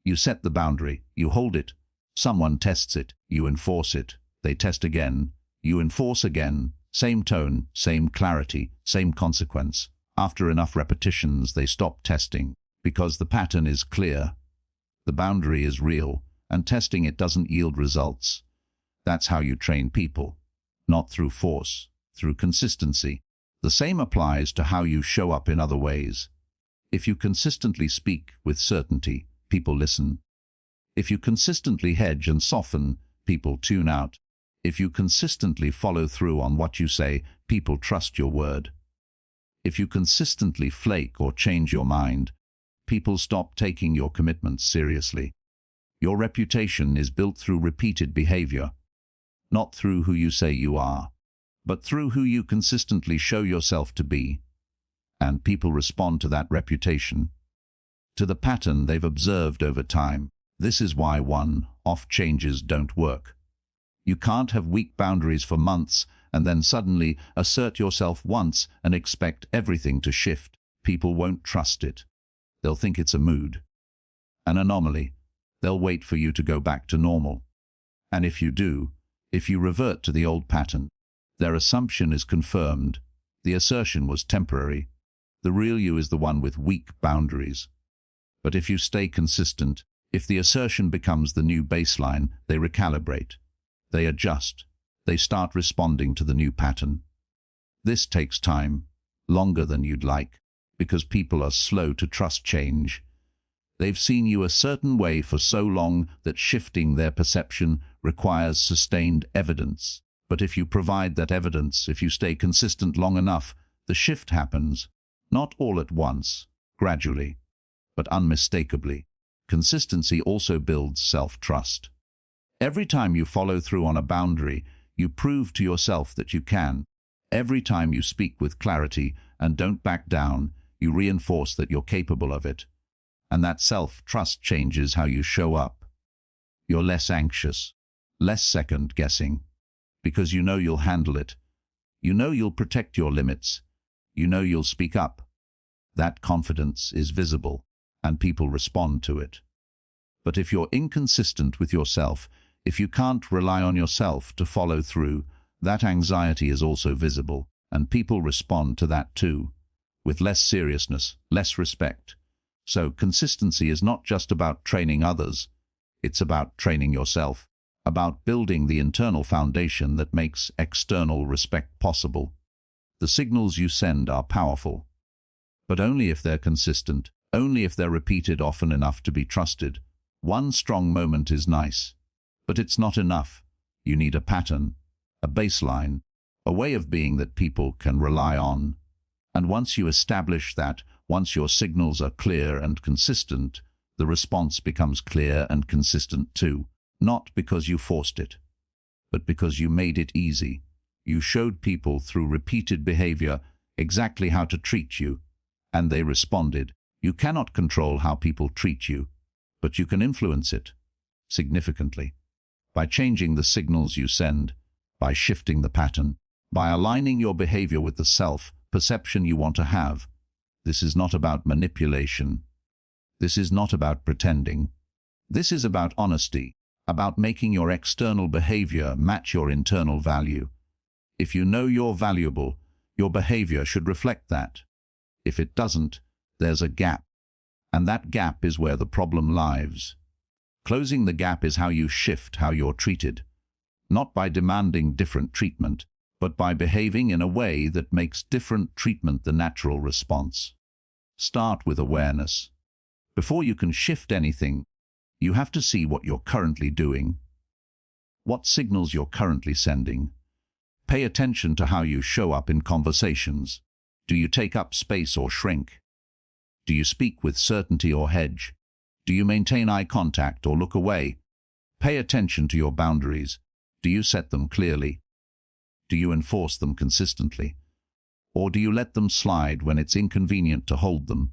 You set the boundary, you hold it. Someone tests it, you enforce it. They test again, you enforce again. Same tone, same clarity, same consequence. After enough repetitions, they stop testing, because the pattern is clear. The boundary is real, and testing it doesn't yield results. That's how you train people. Not through force, through consistency. The same applies to how you show up in other ways. If you consistently speak with certainty, people listen. If you consistently hedge and soften, people tune out. If you consistently follow through on what you say, people trust your word. If you consistently flake or change your mind, people stop taking your commitments seriously. Your reputation is built through repeated behavior, not through who you say you are, but through who you consistently show yourself to be. And people respond to that reputation, to the pattern they've observed over time. This is why one-off changes don't work. You can't have weak boundaries for months and then suddenly assert yourself once and expect everything to shift. People won't trust it. They'll think it's a mood, an anomaly. They'll wait for you to go back to normal. And if you do, if you revert to the old pattern, their assumption is confirmed. The assertion was temporary. The real you is the one with weak boundaries. But if you stay consistent, if the assertion becomes the new baseline, they recalibrate. They adjust. They start responding to the new pattern. This takes time, longer than you'd like, because people are slow to trust change. They've seen you a certain way for so long that shifting their perception requires sustained evidence. But if you provide that evidence, if you stay consistent long enough, the shift happens, not all at once, gradually, but unmistakably. Consistency also builds self-trust. Every time you follow through on a boundary, you prove to yourself that you can. Every time you speak with clarity and don't back down, you reinforce that you're capable of it. And that self-trust changes how you show up. You're less anxious, less second-guessing, because you know you'll handle it. You know you'll protect your limits. You know you'll speak up. That confidence is visible, and people respond to it. But if you're inconsistent with yourself, if you can't rely on yourself to follow through, that anxiety is also visible, and people respond to that too, with less seriousness, less respect. So consistency is not just about training others, it's about training yourself, about building the internal foundation that makes external respect possible. The signals you send are powerful, but only if they're consistent, only if they're repeated often enough to be trusted. One strong moment is nice, but it's not enough. You need a pattern, a baseline, a way of being that people can rely on. And once you establish that, once your signals are clear and consistent, the response becomes clear and consistent too. Not because you forced it, but because you made it easy. You showed people through repeated behavior exactly how to treat you, and they responded. You cannot control how people treat you, but you can influence it significantly by changing the signals you send, by shifting the pattern, by aligning your behavior with the self-perception you want to have. This is not about manipulation. This is not about pretending. This is about honesty, about making your external behavior match your internal value. If you know you're valuable, your behavior should reflect that. If it doesn't, there's a gap. And that gap is where the problem lies. Closing the gap is how you shift how you're treated, not by demanding different treatment, but by behaving in a way that makes different treatment the natural response. Start with awareness. Before you can shift anything, you have to see what you're currently doing, what signals you're currently sending. Pay attention to how you show up in conversations. Do you take up space or shrink? Do you speak with certainty or hedge? Do you maintain eye contact or look away? Pay attention to your boundaries. Do you set them clearly? Do you enforce them consistently? Or do you let them slide when it's inconvenient to hold them?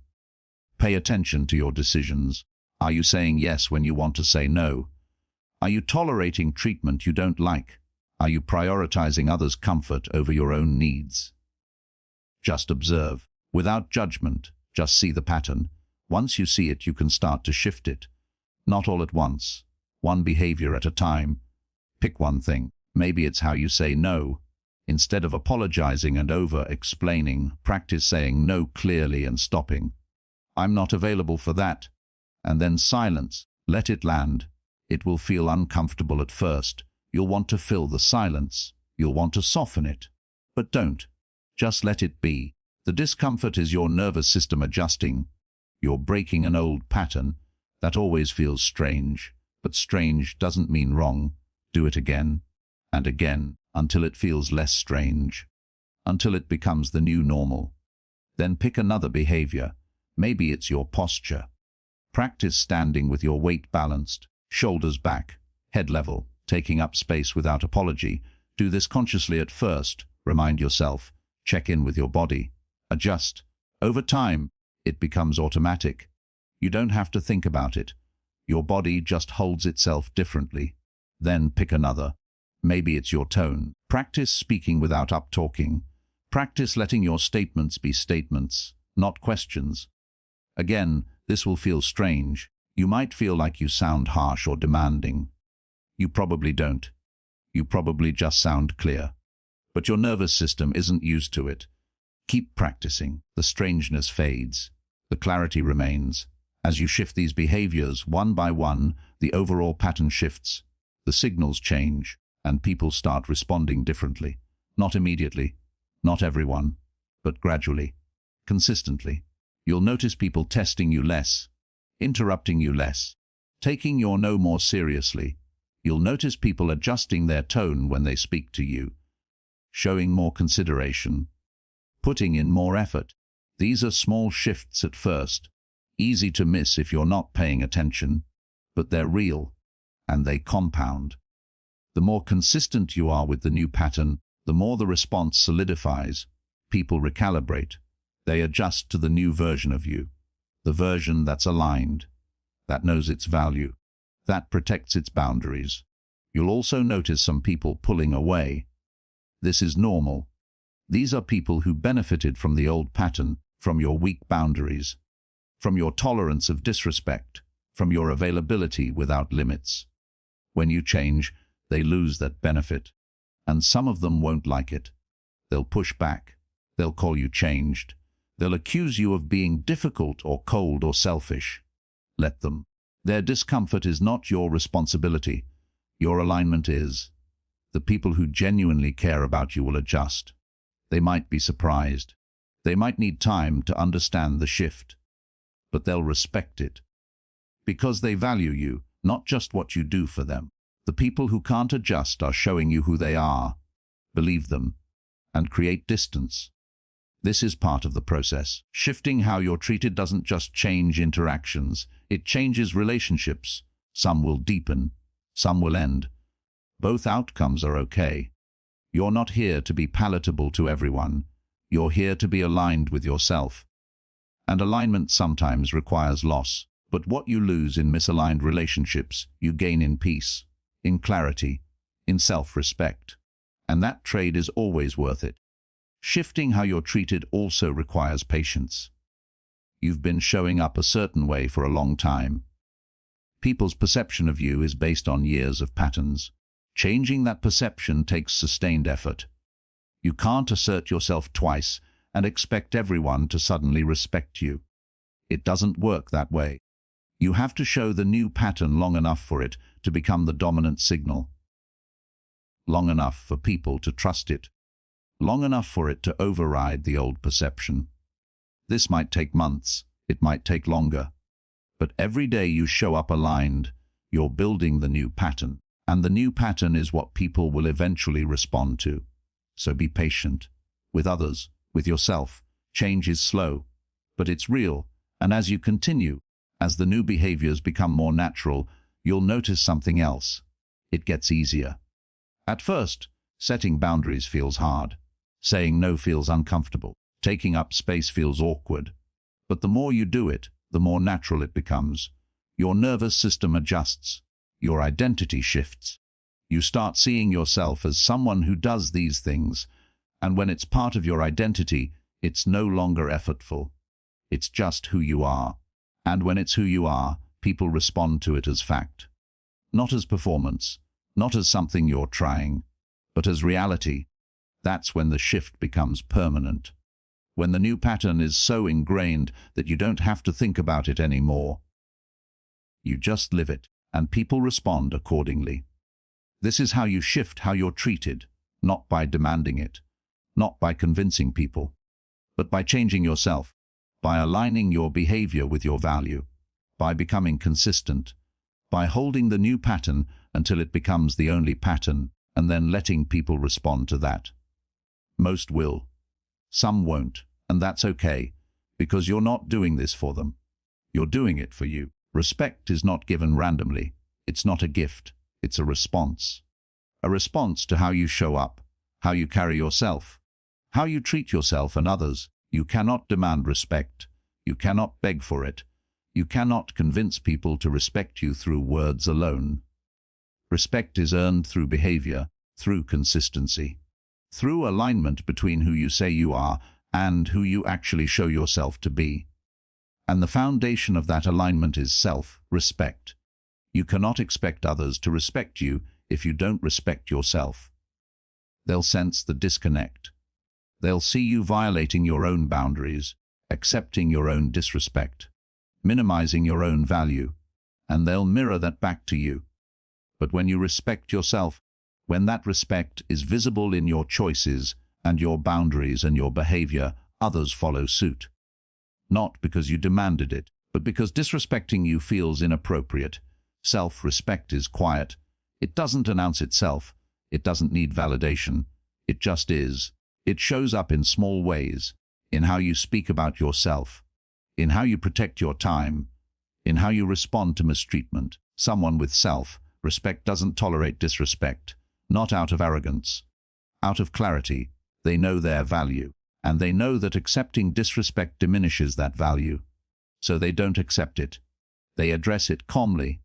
Pay attention to your decisions. Are you saying yes when you want to say no? Are you tolerating treatment you don't like? Are you prioritizing others' comfort over your own needs? Just observe, without judgment. Just see the pattern. Once you see it, you can start to shift it. Not all at once. One behavior at a time. Pick one thing. Maybe it's how you say no. Instead of apologizing and over-explaining, practice saying no clearly and stopping. I'm not available for that. And then silence. Let it land. It will feel uncomfortable at first. You'll want to fill the silence. You'll want to soften it. But don't. Just let it be. The discomfort is your nervous system adjusting. You're breaking an old pattern. That always feels strange. But strange doesn't mean wrong. Do it again and again until it feels less strange, until it becomes the new normal. Then pick another behavior. Maybe it's your posture. Practice standing with your weight balanced, shoulders back, head level, taking up space without apology. Do this consciously at first. Remind yourself. Check in with your body. Adjust. Over time, it becomes automatic. You don't have to think about it. Your body just holds itself differently. Then pick another. Maybe it's your tone. Practice speaking without up-talking. Practice letting your statements be statements, not questions. Again, this will feel strange. You might feel like you sound harsh or demanding. You probably don't. You probably just sound clear. But your nervous system isn't used to it. Keep practicing. The strangeness fades. The clarity remains. As you shift these behaviors one by one, the overall pattern shifts. The signals change, and people start responding differently. Not immediately, not everyone, but gradually, consistently. You'll notice people testing you less, interrupting you less, taking your no more seriously. You'll notice people adjusting their tone when they speak to you, showing more consideration, putting in more effort. These are small shifts at first, easy to miss if you're not paying attention, but they're real, and they compound. The more consistent you are with the new pattern, the more the response solidifies. People recalibrate. They adjust to the new version of you, the version that's aligned, that knows its value, that protects its boundaries. You'll also notice some people pulling away. This is normal. These are people who benefited from the old pattern, from your weak boundaries, from your tolerance of disrespect, from your availability without limits. When you change, they lose that benefit. And some of them won't like it. They'll push back. They'll call you changed. They'll accuse you of being difficult or cold or selfish. Let them. Their discomfort is not your responsibility. Your alignment is. The people who genuinely care about you will adjust. They might be surprised. They might need time to understand the shift. But they'll respect it. Because they value you, not just what you do for them. The people who can't adjust are showing you who they are. Believe them, and create distance. This is part of the process. Shifting how you're treated doesn't just change interactions, it changes relationships. Some will deepen, some will end. Both outcomes are okay. You're not here to be palatable to everyone. You're here to be aligned with yourself. And alignment sometimes requires loss, but what you lose in misaligned relationships, you gain in peace. in clarity, in self-respect. And that trade is always worth it. Shifting how you're treated also requires patience. You've been showing up a certain way for a long time. People's perception of you is based on years of patterns. Changing that perception takes sustained effort. You can't assert yourself twice and expect everyone to suddenly respect you. It doesn't work that way. You have to show the new pattern long enough for it to become the dominant signal. Long enough for people to trust it. Long enough for it to override the old perception. This might take months, it might take longer. But every day you show up aligned, you're building the new pattern. And the new pattern is what people will eventually respond to. So be patient. With others, with yourself. Change is slow, but it's real. And as you continue, as the new behaviors become more natural, you'll notice something else. It gets easier. At first, setting boundaries feels hard. Saying no feels uncomfortable. Taking up space feels awkward. But the more you do it, the more natural it becomes. Your nervous system adjusts. Your identity shifts. You start seeing yourself as someone who does these things, and when it's part of your identity, it's no longer effortful. It's just who you are. And when it's who you are, people respond to it as fact. Not as performance, not as something you're trying, but as reality. That's when the shift becomes permanent. When the new pattern is so ingrained that you don't have to think about it anymore. You just live it. And people respond accordingly. This is how you shift how you're treated, not by demanding it, not by convincing people, but by changing yourself, by aligning your behavior with your value, by becoming consistent, by holding the new pattern until it becomes the only pattern, and then letting people respond to that. Most will. Some won't, and that's okay, because you're not doing this for them. You're doing it for you. Respect is not given randomly. It's not a gift. It's a response. A response to how you show up, how you carry yourself, how you treat yourself and others. You cannot demand respect. You cannot beg for it. You cannot convince people to respect you through words alone. Respect is earned through behavior, through consistency, through alignment between who you say you are and who you actually show yourself to be. And the foundation of that alignment is self-respect. You cannot expect others to respect you if you don't respect yourself. They'll sense the disconnect. They'll see you violating your own boundaries, accepting your own disrespect, minimizing your own value, and they'll mirror that back to you. But when you respect yourself, when that respect is visible in your choices and your boundaries and your behavior, others follow suit. Not because you demanded it, but because disrespecting you feels inappropriate. Self-respect is quiet. It doesn't announce itself. It doesn't need validation. It just is. It shows up in small ways, in how you speak about yourself, in how you protect your time, in how you respond to mistreatment. Someone with self-respect doesn't tolerate disrespect, not out of arrogance. Out of clarity, they know their value. And they know that accepting disrespect diminishes that value. So they don't accept it. They address it calmly.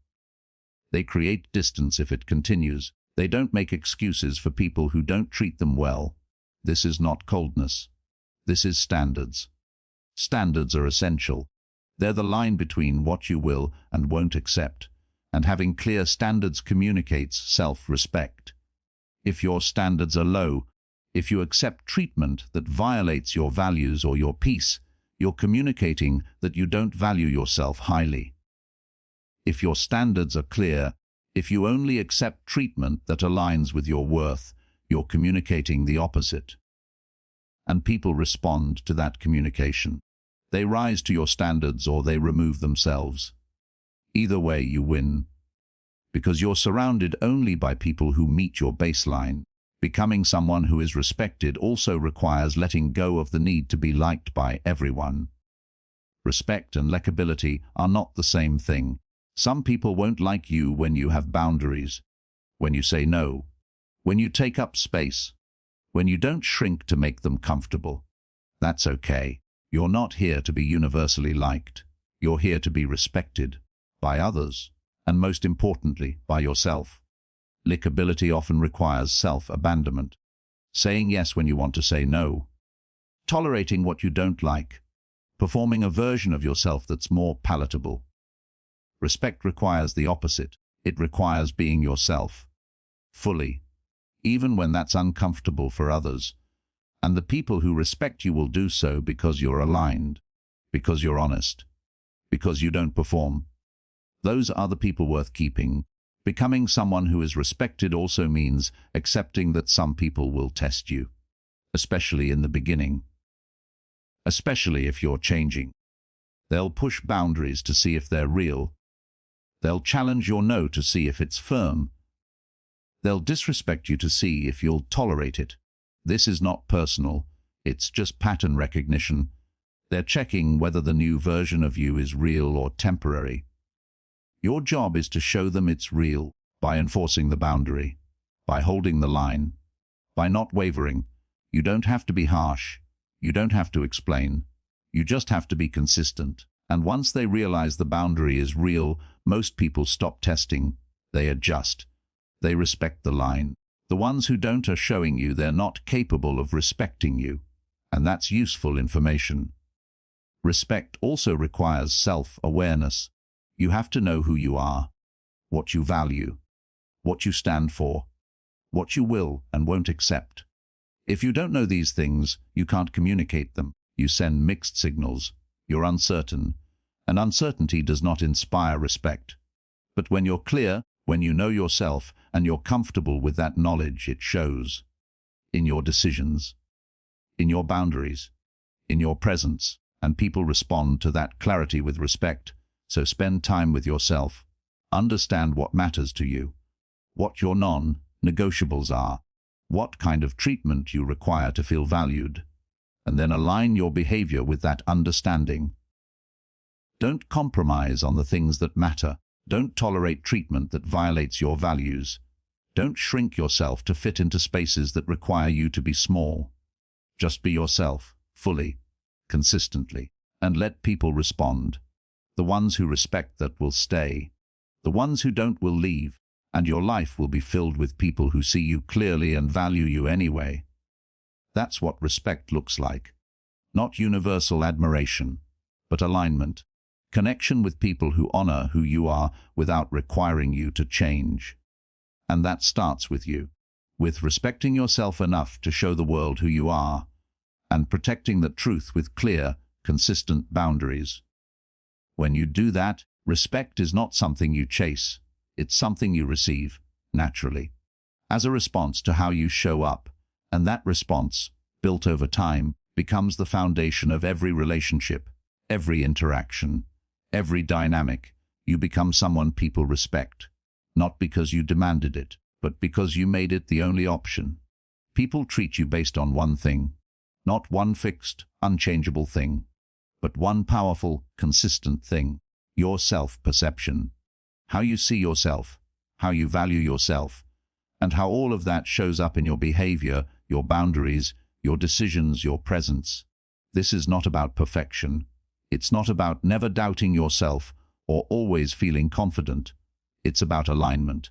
They create distance if it continues. They don't make excuses for people who don't treat them well. This is not coldness. This is standards. Standards are essential. They're the line between what you will and won't accept. And having clear standards communicates self-respect. If your standards are low, if you accept treatment that violates your values or your peace, you're communicating that you don't value yourself highly. If your standards are clear, if you only accept treatment that aligns with your worth, you're communicating the opposite. And people respond to that communication. They rise to your standards or they remove themselves. Either way, you win. Because you're surrounded only by people who meet your baseline. Becoming someone who is respected also requires letting go of the need to be liked by everyone. Respect and likability are not the same thing. Some people won't like you when you have boundaries, when you say no, when you take up space, when you don't shrink to make them comfortable. That's okay. You're not here to be universally liked. You're here to be respected by others, and most importantly, by yourself. Likability often requires self-abandonment, saying yes when you want to say no, tolerating what you don't like, performing a version of yourself that's more palatable. Respect requires the opposite. It requires being yourself, fully, even when that's uncomfortable for others. And the people who respect you will do so because you're aligned, because you're honest, because you don't perform. Those are the people worth keeping. Becoming someone who is respected also means accepting that some people will test you, especially in the beginning. Especially if you're changing. They'll push boundaries to see if they're real. They'll challenge your no to see if it's firm. They'll disrespect you to see if you'll tolerate it. This is not personal, it's just pattern recognition. They're checking whether the new version of you is real or temporary. Your job is to show them it's real by enforcing the boundary, by holding the line, by not wavering. You don't have to be harsh. You don't have to explain. You just have to be consistent. And once they realize the boundary is real, most people stop testing. They adjust. They respect the line. The ones who don't are showing you they're not capable of respecting you. And that's useful information. Respect also requires self-awareness. You have to know who you are, what you value, what you stand for, what you will and won't accept. If you don't know these things, you can't communicate them. You send mixed signals. You're uncertain, and uncertainty does not inspire respect. But when you're clear, when you know yourself, and you're comfortable with that knowledge, it shows. In your decisions, in your boundaries, in your presence, and people respond to that clarity with respect. So spend time with yourself. Understand what matters to you, what your non-negotiables are, what kind of treatment you require to feel valued, and then align your behavior with that understanding. Don't compromise on the things that matter. Don't tolerate treatment that violates your values. Don't shrink yourself to fit into spaces that require you to be small. Just be yourself, fully, consistently, and let people respond. The ones who respect that will stay. The ones who don't will leave, and your life will be filled with people who see you clearly and value you anyway. That's what respect looks like. Not universal admiration, but alignment. Connection with people who honor who you are without requiring you to change. And that starts with you, with respecting yourself enough to show the world who you are, and protecting the truth with clear, consistent boundaries. When you do that, respect is not something you chase, it's something you receive, naturally, as a response to how you show up, and that response, built over time, becomes the foundation of every relationship, every interaction, every dynamic. You become someone people respect, not because you demanded it, but because you made it the only option. People treat you based on one thing, not one fixed, unchangeable thing, but one powerful, consistent thing, your self-perception. How you see yourself, how you value yourself, and how all of that shows up in your behavior, your boundaries, your decisions, your presence. This is not about perfection. It's not about never doubting yourself or always feeling confident. It's about alignment,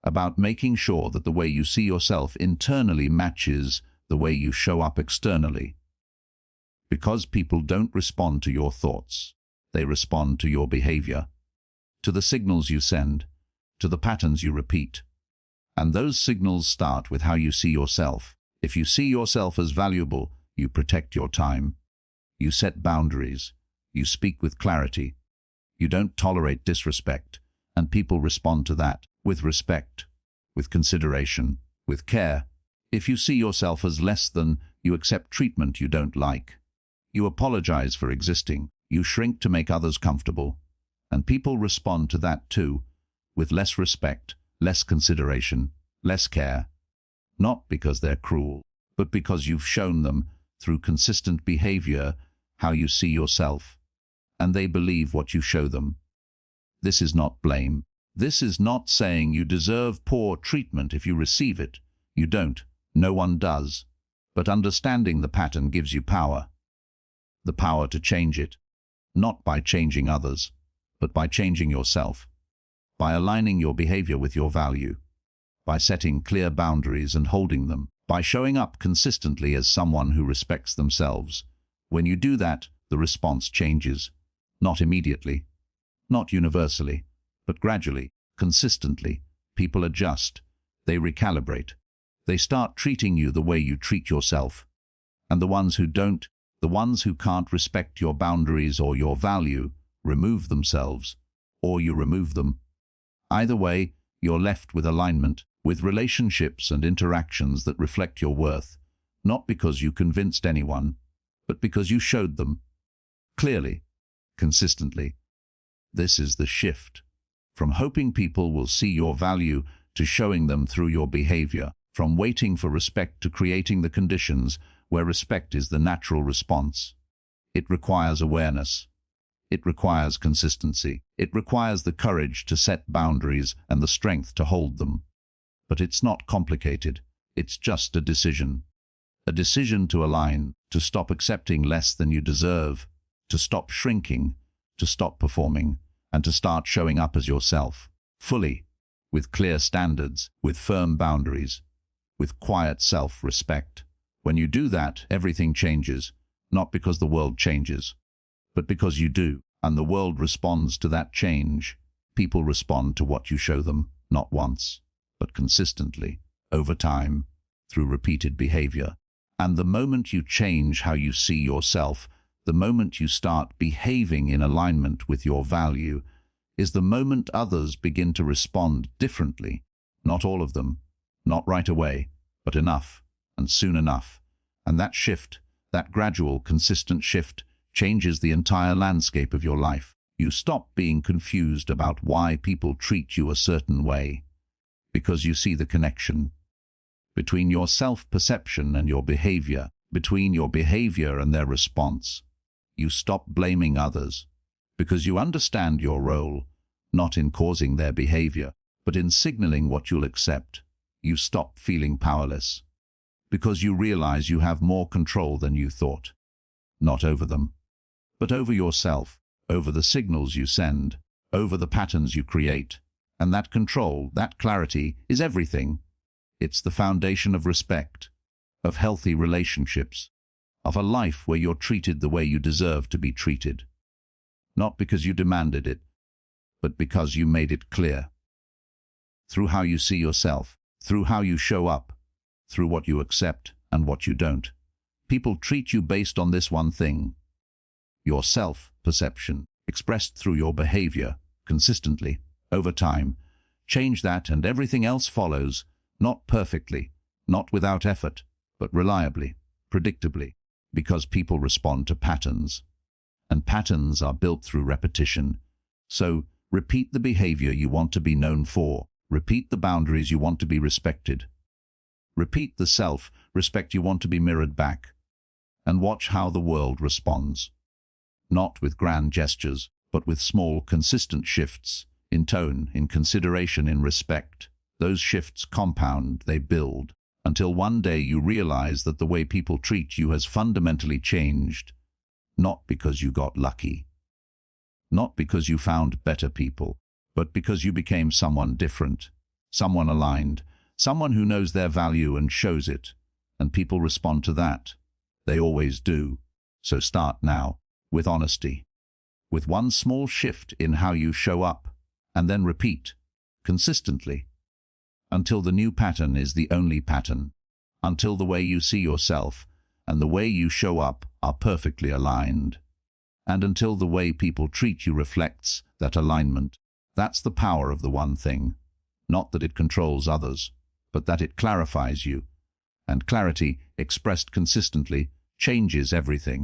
about making sure that the way you see yourself internally matches the way you show up externally. Because people don't respond to your thoughts, they respond to your behavior, to the signals you send, to the patterns you repeat. And those signals start with how you see yourself. If you see yourself as valuable, you protect your time. You set boundaries. You speak with clarity. You don't tolerate disrespect, and people respond to that with respect, with consideration, with care. If you see yourself as less than, you accept treatment you don't like. You apologize for existing. You shrink to make others comfortable. And people respond to that too, with less respect, less consideration, less care. Not because they're cruel, but because you've shown them, through consistent behavior, how you see yourself. And they believe what you show them. This is not blame. This is not saying you deserve poor treatment if you receive it. You don't. No one does. But understanding the pattern gives you power. The power to change it. Not by changing others, but by changing yourself. By aligning your behavior with your value. by setting clear boundaries and holding them, by showing up consistently as someone who respects themselves. When you do that, the response changes. Not immediately, not universally, but gradually, consistently. People adjust. They recalibrate. They start treating you the way you treat yourself. And the ones who don't, the ones who can't respect your boundaries or your value, remove themselves, or you remove them. Either way, you're left with alignment, with relationships and interactions that reflect your worth, not because you convinced anyone, but because you showed them. Clearly, consistently. This is the shift. From hoping people will see your value to showing them through your behavior, from waiting for respect to creating the conditions where respect is the natural response. It requires awareness. It requires consistency. It requires the courage to set boundaries and the strength to hold them. But it's not complicated. It's just a decision. A decision to align, to stop accepting less than you deserve, to stop shrinking, to stop performing, and to start showing up as yourself, fully, with clear standards, with firm boundaries, with quiet self-respect. When you do that, everything changes, not because the world changes, but because you do, and the world responds to that change. People respond to what you show them, not once, but consistently, over time, through repeated behavior. And the moment you change how you see yourself, the moment you start behaving in alignment with your value, is the moment others begin to respond differently. Not all of them, not right away, but enough, and soon enough. And that shift, that gradual, consistent shift, changes the entire landscape of your life. You stop being confused about why people treat you a certain way, because you see the connection between your self-perception and your behavior, between your behavior and their response. You stop blaming others, because you understand your role, not in causing their behavior, but in signaling what you'll accept. You stop feeling powerless, because you realize you have more control than you thought. Not over them, but over yourself, over the signals you send, over the patterns you create. And that control, that clarity, is everything. It's the foundation of respect, of healthy relationships, of a life where you're treated the way you deserve to be treated. Not because you demanded it, but because you made it clear. Through how you see yourself, through how you show up, through what you accept and what you don't. People treat you based on this one thing: your self-perception, expressed through your behavior, consistently, over time. Change that and everything else follows, not perfectly, not without effort, but reliably, predictably, because people respond to patterns. And patterns are built through repetition. So, repeat the behavior you want to be known for. Repeat the boundaries you want to be respected. Repeat the self-respect you want to be mirrored back. And watch how the world responds. Not with grand gestures, but with small, consistent shifts, in tone, in consideration, in respect. Those shifts compound, they build, until one day you realize that the way people treat you has fundamentally changed, not because you got lucky, not because you found better people, but because you became someone different, someone aligned, someone who knows their value and shows it, and people respond to that. They always do. So start now, with honesty, with one small shift in how you show up, and then repeat, consistently, until the new pattern is the only pattern, until the way you see yourself and the way you show up are perfectly aligned, and until the way people treat you reflects that alignment. That's the power of the one thing. Not that it controls others, but that it clarifies you. And clarity, expressed consistently, changes everything.